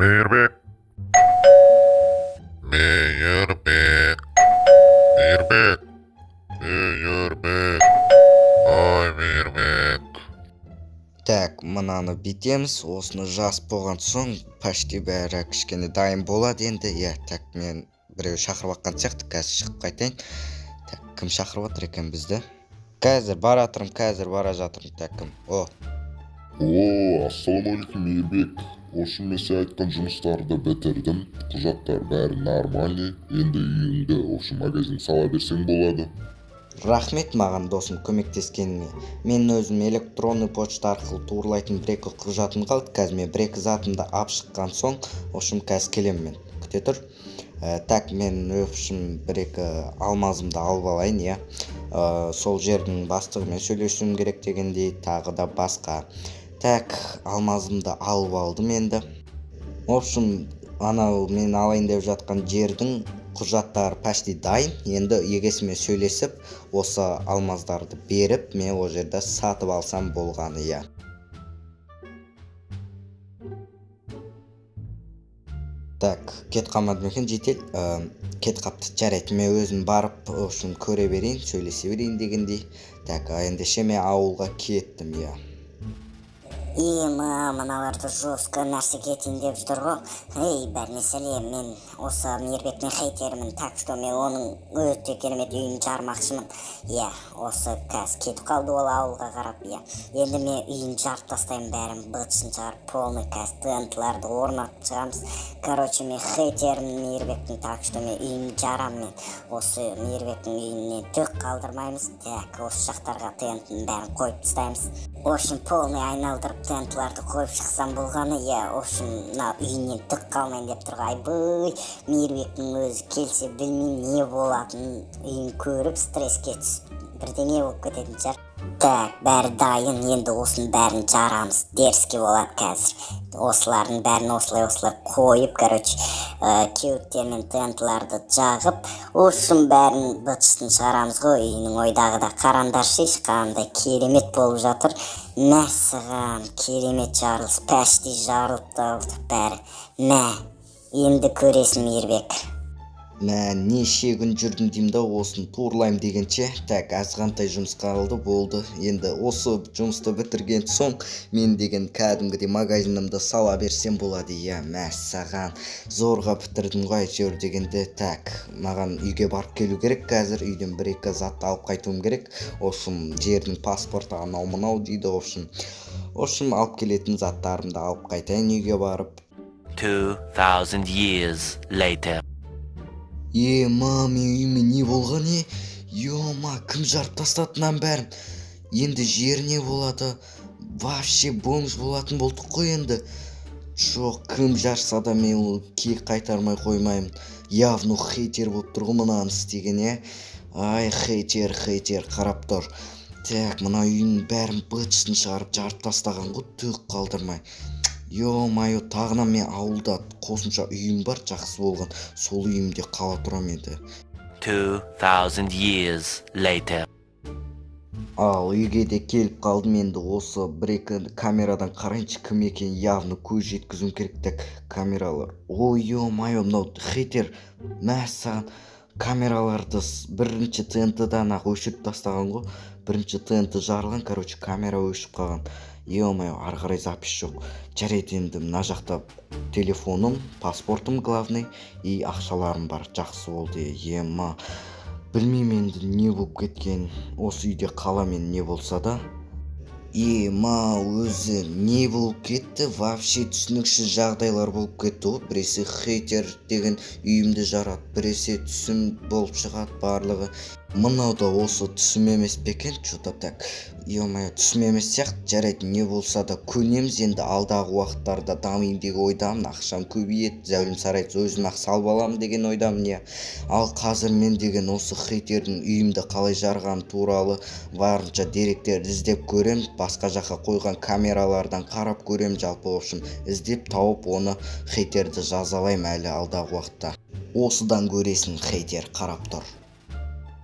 Мейірбек, Мейірбек, Мейірбек, Мейірбек, ой Мейірбек. Так, мынаны бітеміз, осыны жас болған соң почти бәрі кішкене дайын болады енді. Так, мен біреу шақырып атқан сияқты, қазір шығып қайтайын. Так, кім шақырып отыр екен бізді? Қазір бара жатырмын. Так, кім? Ассалаумағалейкум Мейірбек. Осы мен сен айтқан жұмыстарды бітірдім. Құжаттар бәрі нормальный. Енді үйіңді осы магазин сала берсең болады. Рахмет маған досым көмектескеніне. Мен өзім электронный почта арқылы турлайтын бір-екі құжатым қалды. Қазір мен бір-екі затымды алып шыққан соң, осым қазір келем мен. Күте тұр. Так, мен өпшім бір-екі алмазымды алып алайын, сол жердің бастығымен сөйлесуім керек дегендей, тағы да басқа. Так, алмазымды алып алдым енді. Общем, анау мен алайын деп жатқан жердің құжаттары почти дайын. Енді егесімен сөйлесіп, осы алмаздарды беріп, мен о жерде сатып алсам болғаны, Так, кет қалмады екен жетел. Кет қапты, жарайды, мен өзім барып, общем, көре берейін, сөйлесе берейін дегендей. Так, ендеше мен ауылға кеттім, Мыналарды жостқа нәрсе кетейін деп жүр ғой. Бәріне сәлем, мен осы Мейірбектің хейтерімін, так что мен оның өте керемет үйін жармақшымын. Осы қазір кетіп қалды ол ауылға қарап, Енді мен үйін жарып тастаймын, бәрін бытшын шығарып, полный қазір тынтыларды орнатып шығамыз. Короче, мен хейтерімін Мейірбектің, так что мен үйін жарам мен. Осы Мейірбектің үйінен түк қалдырмаймыз. Так, осы жақтарға тынтын бәрін қойып тастаймыз. Общем, полный айналдырып тентларды қойып шықсам болғаны, общем, үйінен түк қалмайын деп тұрға. Айбай, Мейірбектің өзі келсе білмейм не болатын, үйін көріп стресске түсіп, бірдеңе болып кететін шығар. Так, бәрі дайын, енді осының бәрін жарамыз, дерске болады қазір. Осылардың бәрін осылай қойып, кеуіктер мен тентларды жағып, осының бәрін бытшытын шығарамыз ғой. Үйінің ойдағыда қарандаршы, қандай керемет болып жатыр. Мәссаған, керемет жарылыс, почти жарылып та бәрі. Енді көресің Мейірбек. Неше күн жүрдім деймді, осын турлайым дегенше. Так, азғантай жұмыс қалды болды. Енді осы жұмысты бітірген соң, мен деген кәдімгідей магазинімді сала берсем болады. Мәссаған, зорға бітірдім ғой жер дегенде. Так, маған үйге барып келу керек, қазір үйден бір-екі затты алып қайтуым керек. Осым жердің паспорты анау-мынау дейді. Осым алып келетін заттарымды алып қайтайын үйге барып. 2000 years later. Мен үйіме не болған, кім жарып тастатынан бәрін. Енді жер не болады, вообще бомж болатын болдық қой енді. Жоқ, кім жарса да мен кек қайтармай қоймаймын. Явно хейтер болып тұрғы мынаны істеген, Ай, хейтер, қарап тұр. Так, мына үйінің бәрін бытшысын шығарып жарып тастаған ғой, түк қалдырмай. Тағынан мен ауылда қосымша үйім бар, жақсы болған. Сол үйімде қала тұрам еді. 2000 years later. Ал үйге де келіп қалдым енді. Осы бір-екі камерадан қарайыншы кім екен, явно көз жеткізуім керек. Так, камералар. Мынау хейтер, мәссаған. Камераларды бірінші ТНТ-дан өшіріп тастаған ғой. Бірінші ТНТ жарылған, камера өшіп қалған. Ары қарай запись жоқ. Жарайды енді, мына жақта телефоным, паспортым главный, ақшаларым бар, жақсы болды. Білмеймін енді не болып кеткен, осы үйде қаламен не болса да. Өзі не болып кетті, вообще түсініксіз жағдайлар болып кетті ғой. Біресе хейтер деген үйімді жарады, біресе түсім болып шығады барлығы. Мынау да осы түсім емес бекен, так, түсім емес сияқты. Жарайды, не болса да көнеміз, енді алдағы уақыттарда дамайын деген ойдамын, ақшам көбейеді, зәулім сарайды өзім ақ салып аламын деген ойдамын. Ал қазір мен деген осы хейтердің үйімді қалай жарған туралы барынша деректерді іздеп көрем, басқа жаққа қойған камералардан қарап көрем, жалпы үшін іздеп тауып оны хейтерді жазалайым әлі алдағы уақытта. Осыдан көресің хейтер, қарап тұр.